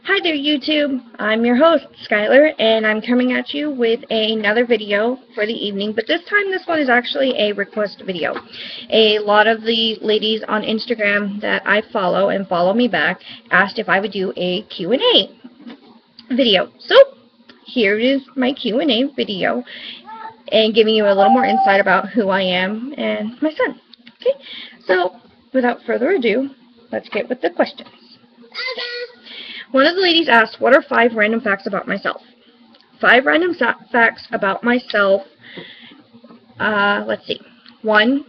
Hi there, YouTube. I'm your host, Skylar, and I'm coming at you with another video for the evening, but this time this one is actually a request video. A lot of the ladies on Instagram that I follow and follow me back asked if I would do a Q&A video. So, here is my Q&A video and giving you a little more insight about who I am and my son. Okay, so without further ado, let's get with the questions. One of the ladies asked, what are 5 random facts about myself? 5 random facts about myself. Let's see. 1,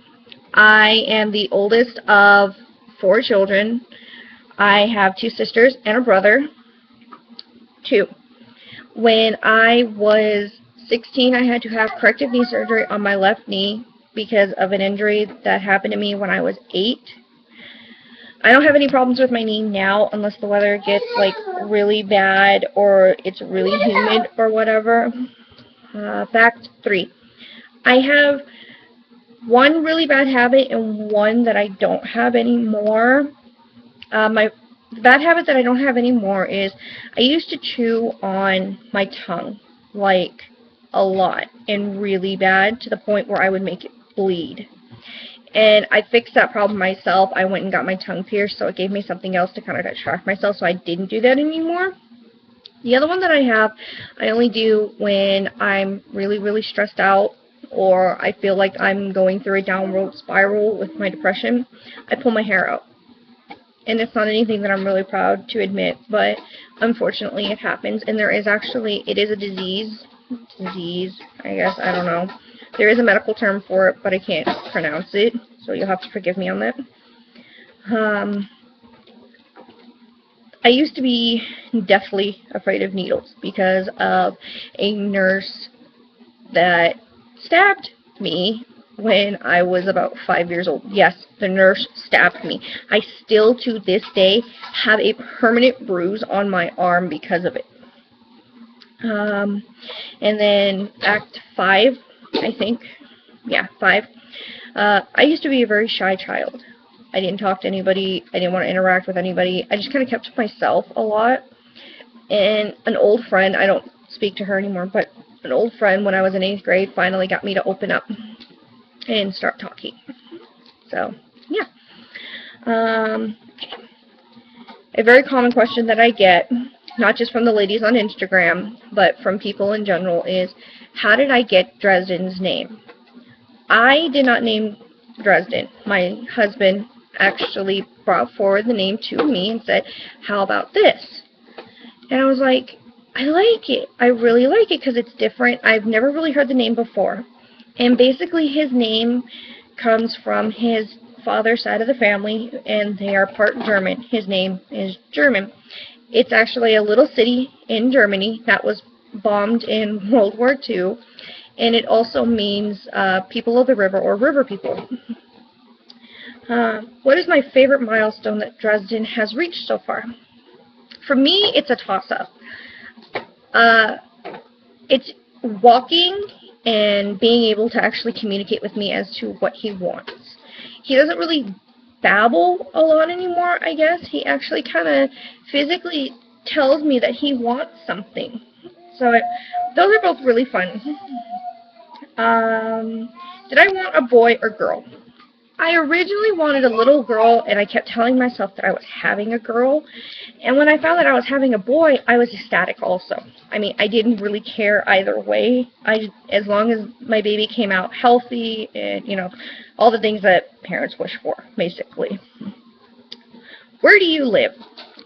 I am the oldest of 4 children. I have 2 sisters and a brother. 2, when I was 16, I had to have corrective knee surgery on my left knee because of an injury that happened to me when I was 8. I don't have any problems with my knee now unless the weather gets like really bad or it's really humid or whatever. Fact 3. I have one really bad habit and one that I don't have anymore. My bad habit that I don't have anymore is I used to chew on my tongue like a lot and really bad to the point where I would make it bleed. And I fixed that problem myself. I went and got my tongue pierced, so it gave me something else to kind of distract myself, so I didn't do that anymore. The other one that I have, I only do when I'm really, really stressed out or I feel like I'm going through a downward spiral with my depression. I pull my hair out. And it's not anything that I'm really proud to admit, but unfortunately it happens. And there is actually, it is a disease, I guess, I don't know. There is a medical term for it, but I can't pronounce it, so you'll have to forgive me on that. I used to be deathly afraid of needles because of a nurse that stabbed me when I was about 5 years old. Yes, the nurse stabbed me. I still, to this day, have a permanent bruise on my arm because of it. And then Act 5. I think. Yeah, 5. I used to be a very shy child. I didn't talk to anybody. I didn't want to interact with anybody. I just kind of kept to myself a lot. And an old friend, I don't speak to her anymore, but an old friend when I was in 8th grade finally got me to open up and start talking. So, yeah. A very common question that I get, not just from the ladies on Instagram, but from people in general, is, how did I get Dresden's name? I did not name Dresden. My husband actually brought forward the name to me and said, how about this? And I was like, I like it. I really like it because it's different. I've never really heard the name before. And basically his name comes from his father's side of the family, and they are part German. His name is German. It's actually a little city in Germany that was bombed in World War II, and it also means people of the river or river people. What is my favorite milestone that Dresden has reached so far? For me, it's a toss-up. It's walking and being able to actually communicate with me as to what he wants. He doesn't really babble a lot anymore, I guess. He actually kind of physically tells me that he wants something. So those are both really fun. Did I want a boy or girl? I originally wanted a little girl, and I kept telling myself that I was having a girl. And when I found that I was having a boy, I was ecstatic also. I mean, I didn't really care either way. As long as my baby came out healthy and, you know, all the things that parents wish for, basically. Where do you live?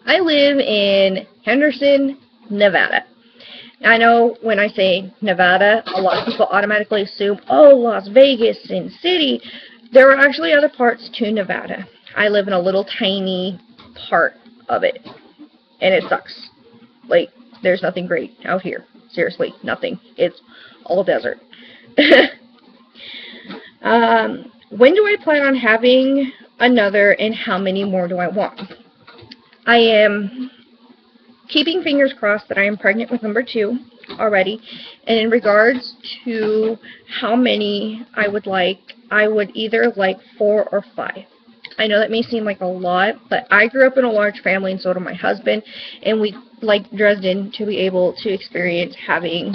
I live in Henderson, Nevada. I know when I say Nevada, a lot of people automatically assume, oh, Las Vegas, Sin City. There are actually other parts to Nevada. I live in a little tiny part of it, and it sucks. Like, there's nothing great out here. Seriously, nothing. It's all desert. When do I plan on having another, and how many more do I want? I am keeping fingers crossed that I am pregnant with number 2 already. And in regards to how many I would either like 4 or 5. I know that may seem like a lot, but I grew up in a large family, and so did my husband, and we like Dresden to be able to experience having,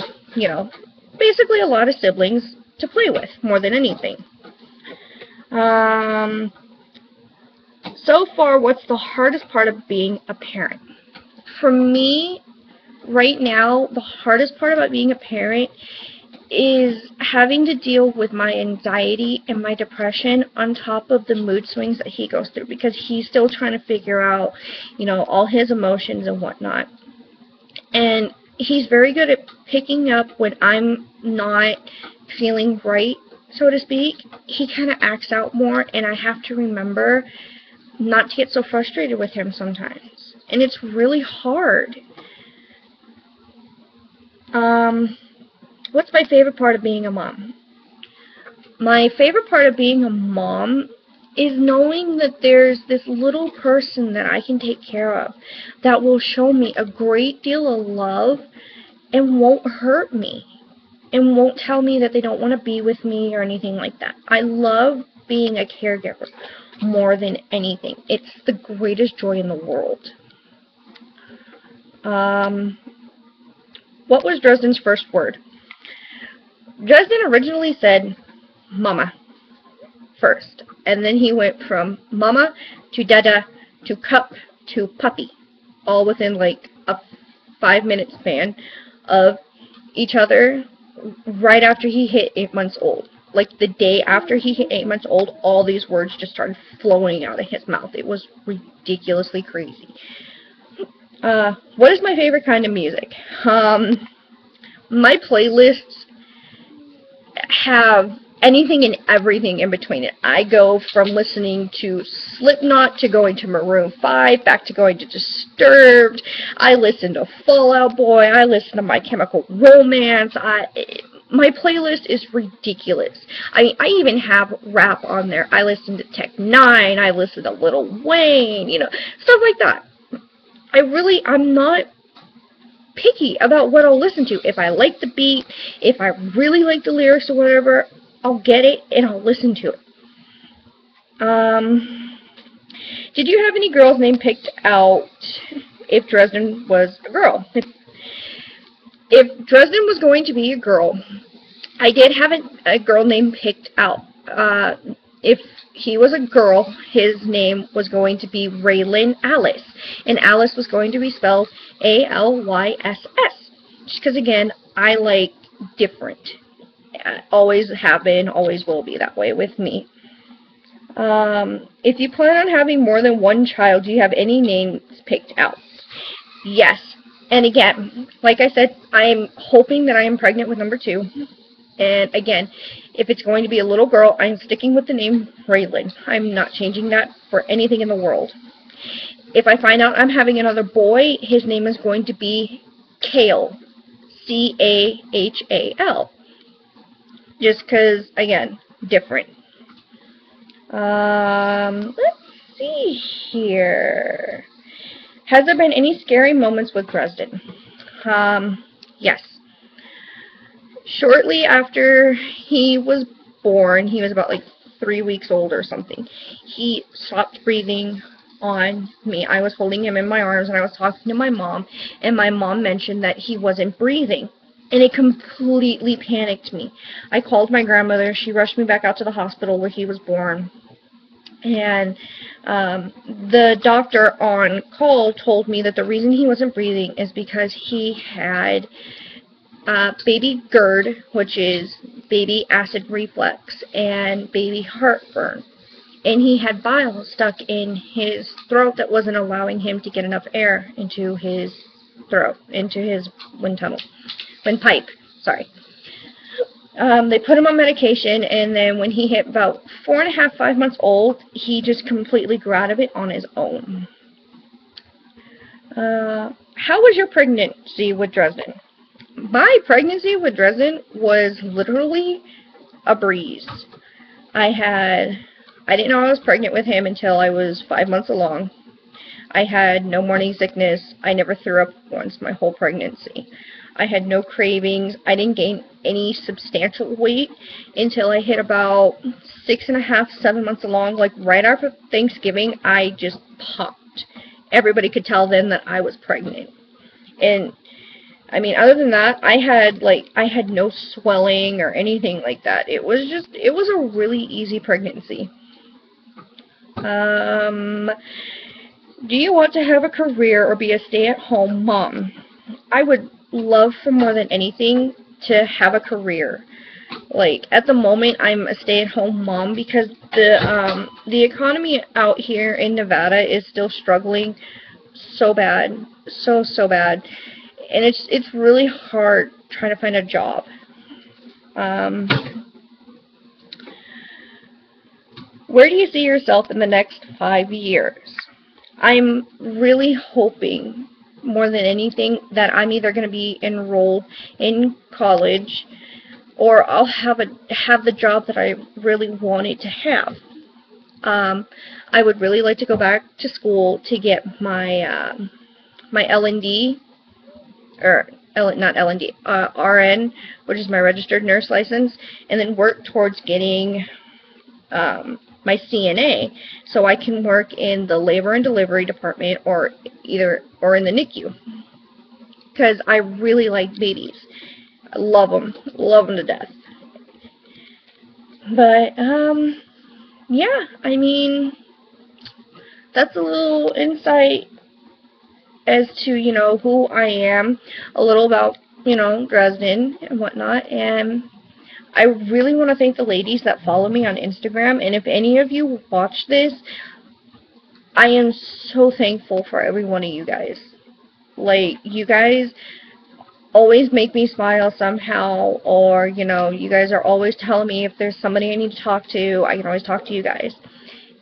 basically a lot of siblings to play with more than anything. So far, what's the hardest part of being a parent? For me, right now, the hardest part about being a parent is having to deal with my anxiety and my depression on top of the mood swings that he goes through, because he's still trying to figure out, all his emotions and whatnot. And he's very good at picking up when I'm not feeling right, so to speak. He kind of acts out more, and I have to remember not to get so frustrated with him sometimes. And it's really hard. What's my favorite part of being a mom? My favorite part of being a mom is knowing that there's this little person that I can take care of that will show me a great deal of love and won't hurt me and won't tell me that they don't want to be with me or anything like that. I love being a caregiver more than anything. It's the greatest joy in the world. What was Dresden's first word? Dresden originally said mama first, and then he went from mama to dada to cup to puppy, all within like a 5-minute span of each other right after he hit 8 months old. Like the day after he hit 8 months old, all these words just started flowing out of his mouth. It was ridiculously crazy. What is my favorite kind of music? My playlists have anything and everything in between it. I go from listening to Slipknot to going to Maroon 5, back to going to Disturbed. I listen to Fall Out Boy. I listen to My Chemical Romance. My playlist is ridiculous. I even have rap on there. I listen to Tech Nine. I listen to Lil Wayne, stuff like that. I'm not picky about what I'll listen to. If I like the beat, if I really like the lyrics or whatever, I'll get it and I'll listen to it. Did you have any girl's name picked out if Dresden was a girl? If Dresden was going to be a girl, I did have a girl name picked out. If he was a girl, his name was going to be Raylan Alice. And Alice was going to be spelled A-L-Y-S-S. Just because, again, I like different. Always have been, always will be that way with me. If you plan on having more than one child, do you have any names picked out? Yes. And again, like I said, I'm hoping that I am pregnant with number 2. And again, if it's going to be a little girl, I'm sticking with the name Raylan. I'm not changing that for anything in the world. If I find out I'm having another boy, his name is going to be Cahal. C-A-H-A-L. Just because, again, different. Let's see here. Has there been any scary moments with Dresden? Yes. Shortly after he was born, he was about like 3 weeks old or something, he stopped breathing on me. I was holding him in my arms and I was talking to my mom, and my mom mentioned that he wasn't breathing. And it completely panicked me. I called my grandmother. She rushed me back out to the hospital where he was born. And the doctor on call told me that the reason he wasn't breathing is because he had baby GERD, which is baby acid reflux, and baby heartburn. And he had bile stuck in his throat that wasn't allowing him to get enough air into his throat, into his windpipe. Sorry. They put him on medication, and then when he hit about 4.5, 5 months old, he just completely grew out of it on his own. How was your pregnancy with Dresden? My pregnancy with Dresden was literally a breeze. I didn't know I was pregnant with him until I was 5 months along. I had no morning sickness. I never threw up once my whole pregnancy. I had no cravings. I didn't gain any substantial weight until I hit about 6.5, 7 months along. Like right after Thanksgiving, I just popped. Everybody could tell then that I was pregnant. And I mean, other than that, I had no swelling or anything like that. It was a really easy pregnancy. Do you want to have a career or be a stay-at-home mom? I would love for more than anything to have a career. Like at the moment, I'm a stay-at-home mom because the economy out here in Nevada is still struggling so bad, so bad, and it's really hard trying to find a job. Where do you see yourself in the next 5 years? I'm really hoping more than anything that I'm either going to be enrolled in college or I'll have the job that I really wanted to have. I would really like to go back to school to get my my LND, or not LND, RN, which is my registered nurse license, and then work towards getting my CNA, so I can work in the labor and delivery department or in the NICU, because I really like babies. I love them to death. But yeah, I mean, that's a little insight as to, who I am, a little about, Dresden and whatnot, and I really want to thank the ladies that follow me on Instagram, and if any of you watch this, I am so thankful for every one of you guys. Like, you guys always make me smile somehow, or, you guys are always telling me if there's somebody I need to talk to, I can always talk to you guys.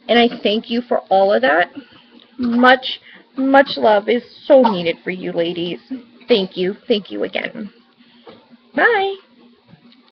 And I thank you for all of that. Much, much love is so needed for you ladies. Thank you. Thank you again. Bye.